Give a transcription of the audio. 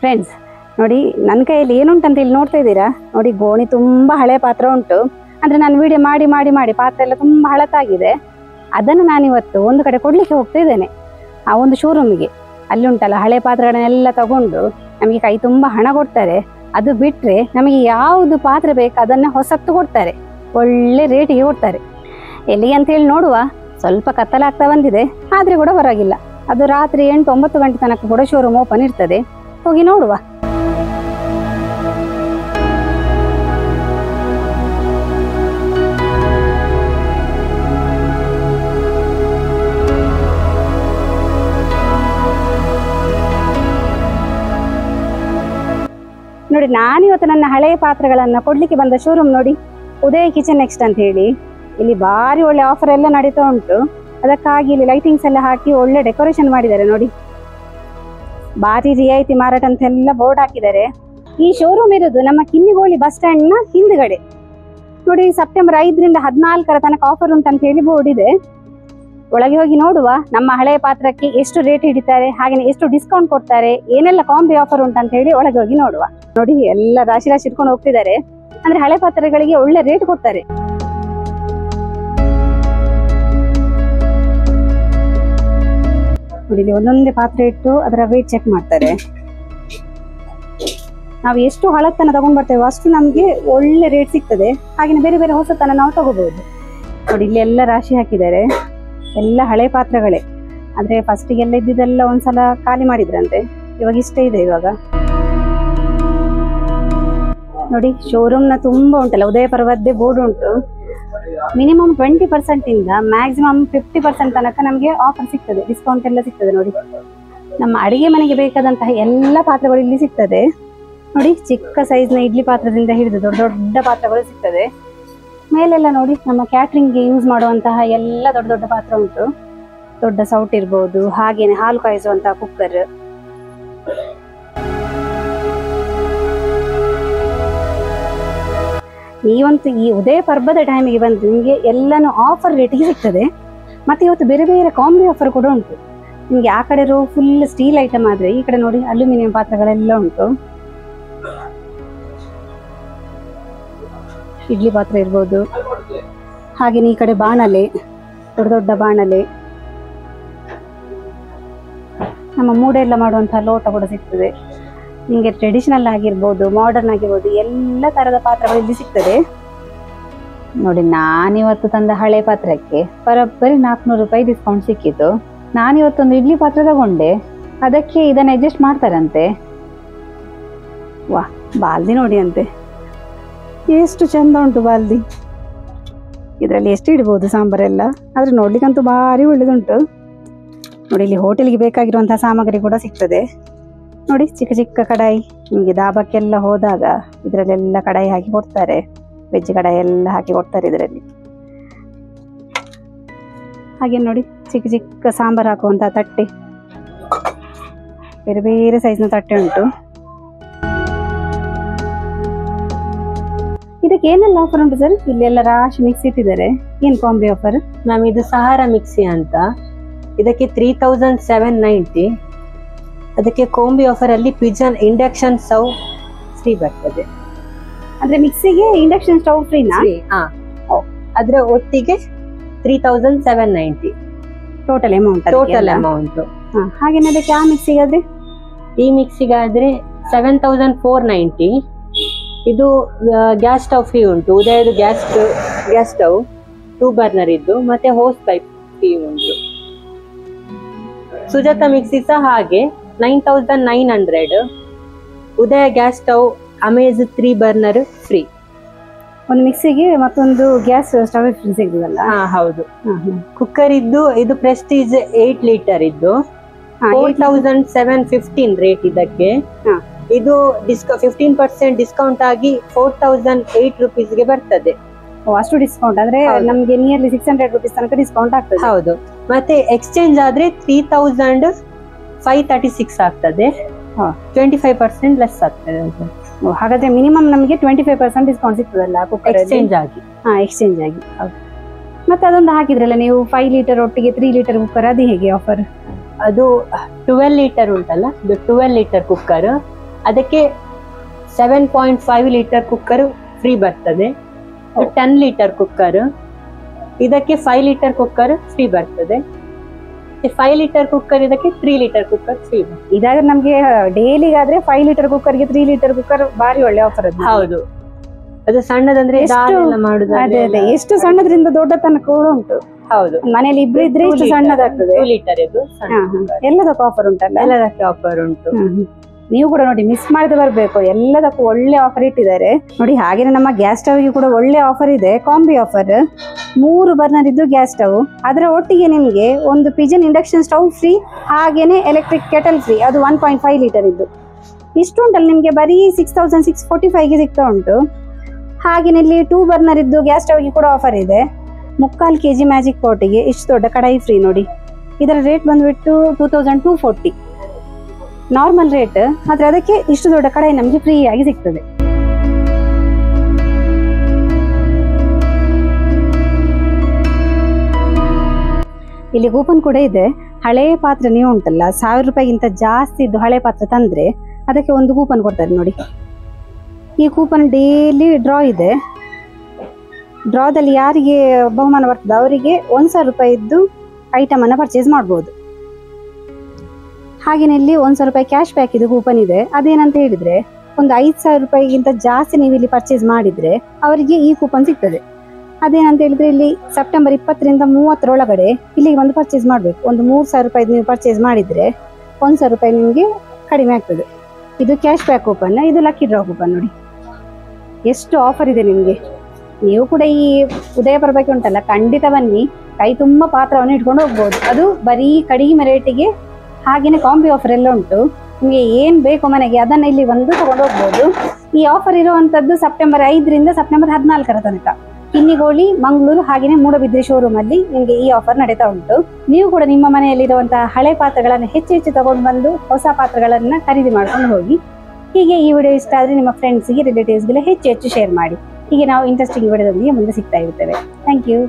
Friends ನೋಡಿ, ನನ್ನ ಕೈಯಲ್ಲಿ ಏನುಂಟಂತ ಇಲ್ಲಿ ನೋಡ್ತಾ ಇದ್ದೀರಾ ನೋಡಿ. ಗೋಣಿ ತುಂಬ ಹಳೆ ಪಾತ್ರ ಉಂಟು. ಅಂದರೆ ನಾನು ವಿಡಿಯೋ ಮಾಡಿ ಮಾಡಿ ಮಾಡಿ ಪಾತ್ರ ಎಲ್ಲ ತುಂಬ ಹಳತಾಗಿದೆ. ಅದನ್ನು ನಾನಿವತ್ತು ಒಂದು ಕಡೆ ಕೊಡಲಿಕ್ಕೆ ಹೋಗ್ತಾ ಇದ್ದೇನೆ, ಆ ಒಂದು ಶೋರೂಮಿಗೆ. ಅಲ್ಲಿ ಉಂಟಲ್ಲ ಹಳೆ ಪಾತ್ರೆಗಳನ್ನೆಲ್ಲ ತಗೊಂಡು ನಮಗೆ ಕೈ ತುಂಬ ಹಣ ಕೊಡ್ತಾರೆ. ಅದು ಬಿಟ್ಟರೆ ನಮಗೆ ಯಾವುದು ಪಾತ್ರೆ ಬೇಕು ಅದನ್ನು ಹೊಸತ್ತು ಕೊಡ್ತಾರೆ, ಒಳ್ಳೆ ರೇಟಿಗೆ ಕೊಡ್ತಾರೆ. ಎಲ್ಲಿಗೆ ಅಂತೇಳಿ ನೋಡುವ. ಸ್ವಲ್ಪ ಕತ್ತಲಾಗ್ತಾ ಬಂದಿದೆ, ಆದರೆ ಕೂಡ ಪರವಾಗಿಲ್ಲ. ಅದು ರಾತ್ರಿ 8-9 ಗಂಟೆ ತನಕ ಕೂಡ ಶೋರೂಮ್ ಓಪನ್ ಇರ್ತದೆ. ಹೋಗಿ ನೋಡುವ. ನೋಡಿ, ನಾನಿವತ್ತು ನನ್ನ ಹಳೆಯ ಪಾತ್ರೆಗಳನ್ನು ಕೊಡ್ಲಿಕ್ಕೆ ಬಂದ ಶೋರೂಮ್ ನೋಡಿ, ಉದಯ ಕಿಚನ್ ನೆಕ್ಸ್ಟ್ ಅಂತ ಹೇಳಿ. ಇಲ್ಲಿ ಭಾರಿ ಒಳ್ಳೆ ಆಫರ್ ಎಲ್ಲ ನಡೀತಾ ಉಂಟು. ಅದಕ್ಕಾಗಿ ಇಲ್ಲಿ ಲೈಟಿಂಗ್ಸ್ ಎಲ್ಲ ಹಾಕಿ ಒಳ್ಳೆ ಡೆಕೋರೇಷನ್ ಮಾಡಿದ್ದಾರೆ ನೋಡಿ. ಭಾರಿ ರಿಯಾಯಿತಿ ಮಾರಾಟ ಅಂತೆಲ್ಲ ಬೋರ್ಡ್ ಹಾಕಿದ್ದಾರೆ. ಈ ಶೋರೂಮ್ ಇರೋದು ನಮ್ಮ ಕಿನ್ನಿಗೋಳಿ ಬಸ್ ಸ್ಟ್ಯಾಂಡ್ನ ಹಿಂದ್ಗಡೆ ನೋಡಿ. ಸೆಪ್ಟೆಂಬರ್ 5ರಿಂದ 14 ತನಕ ಆಫರ್ ಉಂಟಂತ ಹೇಳಿ ಬೋರ್ಡ್ ಇದೆ. ಒಳಗೆ ಹೋಗಿ ನೋಡುವ. ನಮ್ಮ ಹಳೆಯ ಪಾತ್ರಕ್ಕೆ ಎಷ್ಟು ರೇಟ್ ಹಿಡಿತಾರೆ, ಹಾಗೆ ಎಷ್ಟು ಡಿಸ್ಕೌಂಟ್ ಕೊಡ್ತಾರೆ, ಏನೆಲ್ಲ ಕಾಂಬಿ ಆಫರ್ ಉಂಟಂತ ಹೇಳಿ ಒಳಗೆ ಹೋಗಿ ನೋಡುವ. ನೋಡಿ, ಎಲ್ಲ ರಾಶಿ ರಾಶಿ ಇಟ್ಕೊಂಡು ಹೋಗ್ತಿದ್ದಾರೆ. ಅಂದ್ರೆ ಹಳೆ ಪಾತ್ರೆಗಳಿಗೆ ಒಳ್ಳೆ ರೇಟ್ ಕೊಡ್ತಾರೆ. ನೋಡಿ, ಇಲ್ಲಿ ಒಂದೊಂದೇ ಪಾತ್ರೆ ಇಟ್ಟು ಅದರ ವೇಟ್ ಚೆಕ್ ಮಾಡ್ತಾರೆ. ನಾವು ಎಷ್ಟು ಹಳತನ ತಗೊಂಡ್ ಬರ್ತೇವೆ ಅಷ್ಟು ನಮ್ಗೆ ಒಳ್ಳೆ ರೇಟ್ ಸಿಗ್ತದೆ. ಹಾಗೆ ಬೇರೆ ಬೇರೆ ಹೊಸತನ ನಾವು ತಗೋಬಹುದು. ನೋಡಿ, ಇಲ್ಲಿ ಎಲ್ಲ ರಾಶಿ ಹಾಕಿದ್ದಾರೆ. ಎಲ್ಲ ಹಳೆ ಪಾತ್ರೆಗಳೇ. ಅಂದ್ರೆ ಫಸ್ಟಿಗೆಲ್ಲ ಇದ್ದಿದ್ದೆಲ್ಲ ಒಂದ್ಸಲ ಖಾಲಿ ಮಾಡಿದ್ರಂತೆ. ಇವಾಗ ಇಷ್ಟೇ ಇದೆ. ಇವಾಗ ನೋಡಿ, ಶೋರೂಮ್ನ ತುಂಬಾ ಉಂಟಲ್ಲ, ಉದಯ ಪರ್ವದ್ದೇ ಬೋರ್ಡ್ ಉಂಟು. ಮಿನಿಮಮ್ 20% ಇಂದ ಮ್ಯಾಕ್ಸಿಮಮ್ 50% ತನಕ ನಮಗೆ ಆಫರ್ ಸಿಗ್ತದೆ, ಡಿಸ್ಕೌಂಟ್ ಎಲ್ಲ ಸಿಗ್ತದೆ. ನೋಡಿ, ನಮ್ಮ ಅಡಿಗೆ ಮನೆಗೆ ಬೇಕಾದಂತಹ ಎಲ್ಲ ಪಾತ್ರೆಗಳು ಇಲ್ಲಿ ಸಿಗ್ತದೆ ನೋಡಿ. ಚಿಕ್ಕ ಸೈಜ್ನ ಇಡ್ಲಿ ಪಾತ್ರದಿಂದ ಹಿಡಿದು ದೊಡ್ಡ ದೊಡ್ಡ ಪಾತ್ರಗಳು ಸಿಗ್ತದೆ. ಮೇಲೆಲ್ಲ ನೋಡಿ, ನಮ್ಮ ಕ್ಯಾಟ್ರಿಂಗ್ಗೆ ಯೂಸ್ ಮಾಡುವಂತಹ ಎಲ್ಲ ದೊಡ್ಡ ದೊಡ್ಡ ಪಾತ್ರ ಉಂಟು. ದೊಡ್ಡ ಸೌಟ್ ಇರ್ಬೋದು, ಹಾಗೇನೆ ಹಾಲು ಕಾಯಿಸುವಂತಹ ಕುಕ್ಕರ್. ನೀವಂತೂ ಈ ಉದಯ ಪರ್ವದ ಟೈಮಿಗೆ ಬಂದು ನಿಮಗೆ ಎಲ್ಲಾನು ಆಫರ್ ರೇಟಿಗೆ ಸಿಗ್ತದೆ. ಮತ್ತೆ ಇವತ್ತು ಬೇರೆ ಬೇರೆ ಕಾಂಬಿ ಆಫರ್ ಕೂಡ ಉಂಟು ನಿಮಗೆ. ಆ ಕಡೆ ರೋ ಫುಲ್ ಸ್ಟೀಲ್ ಐಟಮ್ ಆದ್ರೆ ಈ ಕಡೆ ನೋಡಿ ಅಲ್ಯೂಮಿನಿಯಂ ಪಾತ್ರಗಳೆಲ್ಲ ಉಂಟು. ಇಡ್ಲಿ ಪಾತ್ರೆ ಇರ್ಬೋದು, ಹಾಗೇನೆ ಈ ಕಡೆ ಬಾಣಲೆ, ದೊಡ್ಡ ದೊಡ್ಡ ಬಾಣಲೆ. ನಮ್ಮ ಮೂಡೆ ಎಲ್ಲ ಮಾಡುವಂತಹ ಲೋಟ ಕೂಡ ಸಿಗ್ತದೆ ನಿಮಗೆ. ಟ್ರೆಡಿಷನಲ್ ಆಗಿರ್ಬೋದು, ಮಾಡರ್ನ್ ಆಗಿರ್ಬೋದು, ಎಲ್ಲ ತರದ ಪಾತ್ರಗಳು ಇಲ್ಲಿ ಸಿಗ್ತದೆ ನೋಡಿ. ನಾನಿವತ್ತು ತಂದ ಹಳೆ ಪಾತ್ರಕ್ಕೆ ಬರೋಬ್ಬರಿ 400 ರೂಪಾಯಿ ಡಿಸ್ಕೌಂಟ್ ಸಿಕ್ಕಿತು. ನಾನಿವತ್ತೊಂದು ಇಡ್ಲಿ ಪಾತ್ರ ತಗೊಂಡೆ, ಅದಕ್ಕೆ ಇದನ್ನ ಅಡ್ಜಸ್ಟ್ ಮಾಡ್ತಾರಂತೆ. ವಾ, ಬಾಲ್ದಿ ನೋಡಿ ಅಂತೆ, ಎಷ್ಟು ಚಂದ ಉಂಟು ಬಾಲ್ದಿ. ಇದರಲ್ಲಿ ಎಷ್ಟು ಇಡ್ಬೋದು ಸಾಂಬಾರೆಲ್ಲ, ಆದ್ರೆ ನೋಡ್ಲಿಕ್ಕಂತೂ ಭಾರಿ ಒಳ್ಳೇದುಂಟು ನೋಡಿ. ಇಲ್ಲಿ ಹೋಟೆಲ್ಗೆ ಬೇಕಾಗಿರುವಂತಹ ಸಾಮಗ್ರಿ ಕೂಡ ಸಿಗ್ತದೆ ನೋಡಿ. ಚಿಕ್ಕ ಚಿಕ್ಕ ಕಡಾಯಿ, ನಿಮಗೆ ದಾಬಕ್ಕೆಲ್ಲ ಹೋದಾಗ ಇದರಲ್ಲೆಲ್ಲ ಕಡಾಯಿ ಹಾಕಿ ಕೊಡ್ತಾರೆ. ವೆಜ್ ಕಡಾಯಿ ಎಲ್ಲ ಹಾಕಿ ಕೊಡ್ತಾರೆ ಇದರಲ್ಲಿ. ಹಾಗೆ ನೋಡಿ, ಚಿಕ್ಕ ಚಿಕ್ಕ ಸಾಂಬಾರು ಹಾಕುವಂತಹ ತಟ್ಟೆ, ಬೇರೆ ಬೇರೆ ಸೈಜ್ನ ತಟ್ಟೆ ಉಂಟು. ಇದಕ್ಕೆ ಏನೆಲ್ಲ ಆಫರ್ ಉಂಟು ಸರ್? ಇಲ್ಲೆಲ್ಲ ರಾಶಿ ಮಿಕ್ಸಿ ಇಟ್ಟಿದ್ದಾರೆ. ಏನ್ ಕಾಂಬಿ ಆಫರ್ ಮ್ಯಾಮ್? ಇದು ಸಹಾರ ಮಿಕ್ಸಿ ಅಂತ. ಇದಕ್ಕೆ 3790. ಅದಕ್ಕೆ ಕಾಂಬಿ ಆಫರ್ ಅಲ್ಲಿ ಪಿಜನ್ ಇಂಡಕ್ಷನ್ ಸ್ಟವ್ ಫ್ರೀ ಬರ್ತದೆ. ಅಂದ್ರೆ ಮಿಕ್ಸಿಗೆ ಇಂಡಕ್ಷನ್ ಸ್ಟವ್ ಫ್ರೀನಾ? ಅದ್ರ ಒಟ್ಟಿಗೆ 3790 ಟೋಟಲ್ ಅಮೌಂಟ್. ಹಾಗೇನೆ ಅದಕ್ಕೆ ಆ ಮಿಕ್ಸಿಗಾದ್ರೆ, ಈ ಮಿಕ್ಸಿಗಾದ್ರೆ 7490. ಇದು ಗ್ಯಾಸ್ ಸ್ಟವ್ ಫ್ರೀ ಉಂಟು. ಉದಯದು ಗ್ಯಾಸ್ ಸ್ಟವ್ 2 ಬರ್ನರ್ ಇದ್ದು, ಮತ್ತೆ ಹೋಸ್ ಪೈಪ್ ಫ್ರೀ ಉಂಟು. ಸುಜಾತ ಮಿಕ್ಸಿ ಸಹ ಹಾಗೆ 9900. Udaya gas stove Amaze 3 burner free. ಒಂದು ಮಿಕ್ಸಿಗೆ ಮತ್ತೊಂದು ಗ್ಯಾಸ್ ಸ್ಟವ್ ಫ್ರೀ ಸಿಗ್ತದಲ್ಲ? ಹೌದು. ಕುಕ್ಕರ್ ಇದ್ದು ಇದು ಪ್ರೆಸ್ಟೀಜ್ 8 ಲೀಟರ್ ಇದ್ದು 4715 ರೇಟ್ ಇದಕ್ಕೆ. ಇದು 15% ಡಿಸ್ಕೌಂಟ್ ಆಗಿ 4008 ರುಪೀಸ್ಗೆ ಬರ್ತದೆ. ಅಷ್ಟು ಡಿಸ್ಕೌಂಟ್ ಅಂದ್ರೆ ನಮ್ಗೆ ನಿಯರ್ಲಿ 600 ರುಪೀಸ್ ತನಕ ಡಿಸ್ಕೌಂಟ್ ಆಗ್ತದೆ. ಹೌದು. ಮತ್ತೆ ಎಕ್ಸ್ಚೇಂಜ್ ಆದ್ರೆ 3536 ಆಗ್ತದೆ. 25% ಲೆಸ್ ಆಗ್ತದೆ ಅಂತ. ಹಾಗಾದ್ರೆ ಮಿನಿಮಮ್ ನಮಗೆ 25% ಡಿಸ್ಕೌಂಟ್ ಸಿಗ್ತದಲ್ಲ ಕುಕ್ಕರ್ ಎಕ್ಸ್ಚೇಂಜ್ ಆಗಿ? ಎಕ್ಸ್ಚೇಂಜ್ ಆಗಿ. ಮತ್ತೆ ಅದೊಂದು ಹಾಕಿದ್ರಲ್ಲ ನೀವು 5 ಲೀಟರ್ ಒಟ್ಟಿಗೆ 3 ಲೀಟರ್ ಕುಕ್ಕರ್, ಅದು ಹೇಗೆ ಆಫರ್? ಅದು 12 ಲೀಟರ್ ಉಂಟಲ್ಲ, 12 ಲೀಟರ್ ಕುಕ್ಕರ್ ಅದಕ್ಕೆ 7.5 ಲೀಟರ್ ಕುಕ್ಕರ್ ಫ್ರೀ ಬರ್ತದೆ. 10 ಲೀಟರ್ ಕುಕ್ಕರ್, ಇದಕ್ಕೆ 5 ಲೀಟರ್ ಕುಕ್ಕರ್ ಫ್ರೀ ಬರ್ತದೆ. 5 ಲೀಟರ್ ಕುಕ್ಕರ್ ಇದಕ್ಕೆ 3 ಲೀಟರ್ ಕುಕ್ಕರ್ ಫ್ರೀ ಬರ್ತದೆ. ಇದಾದ್ರೆ ನಮ್ಗೆ ಡೈಲಿಗಾದ್ರೆ 5 ಲೀಟರ್ ಕುಕ್ಕರ್ಗೆ 3 ಲೀಟರ್ ಕುಕ್ಕರ್ ಬಾರಿ ಒಳ್ಳೆ ಆಫರ್ ಅದು. ಹೌದು, ಅದು ಸಣ್ಣದಂದ್ರೆ ಅದೇ ಅದೇ ಎಷ್ಟು ಸಣ್ಣದ್ರಿಂದ ದೊಡ್ಡ ತನಕ ಕೂಡ ಉಂಟು. ಹೌದು, ಮನೇಲಿ ಇಬ್ರು ಇದ್ರೆ ಇಷ್ಟು ಸಣ್ಣದಾಗ್ತದೆ. 2 ಲೀಟರ್ ಇದು ಎಲ್ಲದಕ್ಕೂ ಆಫರ್ ಉಂಟಲ್ಲ? ಎಲ್ಲದಕ್ಕೆ ಆಫರ್ ಉಂಟು. ನೀವು ಕೂಡ ನೋಡಿ, ಮಿಸ್ ಮಾಡದೆ ಬರ್ಬೇಕು, ಎಲ್ಲದಕ್ಕೂ ಒಳ್ಳೆ ಆಫರ್ ಇಟ್ಟಿದ್ದಾರೆ ನೋಡಿ. ಹಾಗೇನೆ ನಮ್ಮ ಗ್ಯಾಸ್ ಸ್ಟವ್ಗೆ ಕೂಡ ಒಳ್ಳೆ ಆಫರ್ ಇದೆ, ಕಾಂಬಿ ಆಫರ್. 3 ಬರ್ನರ್ ಇದ್ದು ಗ್ಯಾಸ್ ಸ್ಟವ್, ಅದರ ಒಟ್ಟಿಗೆ ನಿಮ್ಗೆ ಒಂದು ಪಿಜನ್ ಇಂಡಕ್ಷನ್ ಸ್ಟವ್ ಫ್ರೀ, ಹಾಗೇನೆ ಎಲೆಕ್ಟ್ರಿಕ್ ಕೆಟಲ್ ಫ್ರೀ, ಅದು 1.5 ಲೀಟರ್ ಇದ್ದು. ಇಷ್ಟು ಉಂಟಲ್ಲ ನಿಮ್ಗೆ ಬರೀ 6645ಗೆ ಸಿಗ್ತಾ ಉಂಟು. ಹಾಗೇನೆ ಇಲ್ಲಿ 2 ಬರ್ನರ್ ಇದ್ದು ಗ್ಯಾಸ್ ಸ್ಟವ್ಗೆ ಕೂಡ ಆಫರ್ ಇದೆ. 3/4 kg ಮ್ಯಾಜಿಕ್ ಪಾಟಿಗೆ ಇಷ್ಟು ದೊಡ್ಡ ಕಡಾಯಿ ಫ್ರೀ ನೋಡಿ. ಇದರ ರೇಟ್ ಬಂದ್ಬಿಟ್ಟು 2240 ನಾರ್ಮಲ್ ರೇಟ್, ಆದ್ರೆ ಅದಕ್ಕೆ ಇಷ್ಟು ದೊಡ್ಡ ಕಡಾಯಿ ನಮ್ಗೆ ಫ್ರೀ ಆಗಿ ಸಿಗ್ತದೆ. ಇಲ್ಲಿ ಕೂಪನ್ ಕೂಡ ಇದೆ. ಹಳೆ ಪಾತ್ರೆ ನೀವು ಉಂಟಲ್ಲ, 1000 ರೂಪಾಯಿಗಿಂತ ಜಾಸ್ತಿ ಇದ್ದು ಹಳೆ ಪಾತ್ರೆ ತಂದ್ರೆ ಅದಕ್ಕೆ ಒಂದು ಕೂಪನ್ ಕೊಡ್ತಾರೆ ನೋಡಿ. ಈ ಕೂಪನ್ ಡೈಲಿ ಡ್ರಾ ಇದೆ. ಡ್ರಾದಲ್ಲಿ ಯಾರಿಗೆ ಬಹುಮಾನ ಬರ್ತದೆ ಅವರಿಗೆ 1000 ರೂಪಾಯಿ ಇದ್ದು ಐಟಮ್ ಅನ್ನ ಪರ್ಚೇಸ್ ಮಾಡ್ಬೋದು. ಹಾಗೇನೆ ಇಲ್ಲಿ 1000 ರೂಪಾಯಿ ಕ್ಯಾಶ್ ಬ್ಯಾಕ್ ಇದು ಕೂಪನ್ ಇದೆ. ಅದೇನಂತ ಹೇಳಿದ್ರೆ, ಒಂದು 5000 ರೂಪಾಯಿಗಿಂತ ಜಾಸ್ತಿ ನೀವು ಇಲ್ಲಿ ಪರ್ಚೇಸ್ ಮಾಡಿದ್ರೆ ಅವರಿಗೆ ಈ ಕೂಪನ್ ಸಿಗ್ತದೆ. ಅದೇನಂತ ಹೇಳಿದ್ರೆ, ಇಲ್ಲಿ ಸೆಪ್ಟೆಂಬರ್ 20ರಿಂದ 30 ಒಳಗಡೆ ಇಲ್ಲಿಗೆ ಬಂದು ಪರ್ಚೇಸ್ ಮಾಡ್ಬೇಕು. ಒಂದು 3000 ರೂಪಾಯಿ ನೀವು ಪರ್ಚೇಸ್ ಮಾಡಿದ್ರೆ 1000 ರೂಪಾಯಿ ನಿಮ್ಗೆ ಕಡಿಮೆ ಆಗ್ತದೆ. ಇದು ಕ್ಯಾಶ್ ಬ್ಯಾಕ್ ಕೂಪನ್, ಇದು ಲಕ್ಕಿ ಡ್ರಾ ಕೂಪನ್ ನೋಡಿ. ಎಷ್ಟು ಆಫರ್ ಇದೆ ನಿಮ್ಗೆ. ನೀವು ಕೂಡ ಈ ಉದಯಪುರ ಬಗ್ಗೆ ಉಂಟಲ್ಲ, ಖಂಡಿತ ಬನ್ನಿ, ಕೈ ತುಂಬಾ ಪಾತ್ರವನ್ನು ಇಟ್ಕೊಂಡು ಹೋಗ್ಬೋದು. ಅದು ಬರೀ ಕಡಿಮೆ ರೇಟಿಗೆ, ಹಾಗೇನೆ ಕಾಂಬಿ ಆಫರ್ ಎಲ್ಲ ಉಂಟು. ನಿಮಗೆ ಏನ್ ಬೇಕು ಮನೆಗೆ ಅದನ್ನ ಇಲ್ಲಿ ಬಂದು ತಗೊಂಡು ಹೋಗ್ಬೋದು. ಈ ಆಫರ್ ಇರುವಂತದ್ದು ಸೆಪ್ಟೆಂಬರ್ 5ರಿಂದ ಸೆಪ್ಟೆಂಬರ್ 14 ತನಕ ಕಿನ್ನಿಗೋಳಿ, ಮಂಗಳೂರು, ಹಾಗೇನೆ ಮೂಡಬಿದ್ರೆ ಶೋರೂಮ್ ಅಲ್ಲಿ ನಿಮ್ಗೆ ಈ ಆಫರ್ ನಡೀತಾ ಉಂಟು. ನೀವು ಕೂಡ ನಿಮ್ಮ ಮನೆಯಲ್ಲಿರುವಂತಹ ಹಳೆ ಪಾತ್ರೆಗಳನ್ನು ಹೆಚ್ಚು ತಗೊಂಡು ಬಂದು ಹೊಸ ಪಾತ್ರೆಗಳನ್ನ ಖರೀದಿ ಮಾಡ್ಕೊಂಡು ಹೋಗಿ. ಹೀಗೆ ಈ ವಿಡಿಯೋ ಇಷ್ಟ ಆದ್ರೆ ನಿಮ್ಮ ಫ್ರೆಂಡ್ಸ್ಗೆ, ರಿಲೇಟಿವ್ಸ್ಗೆ ಹೆಚ್ಚು ಶೇರ್ ಮಾಡಿ. ಹೀಗೆ ನಾವು ಇಂಟ್ರೆಸ್ಟಿಂಗ್ ವಿಡಿಯೋದೊಂದಿಗೆ ಮುಂದೆ ಸಿಗ್ತಾ ಇರ್ತೇವೆ. Thank you.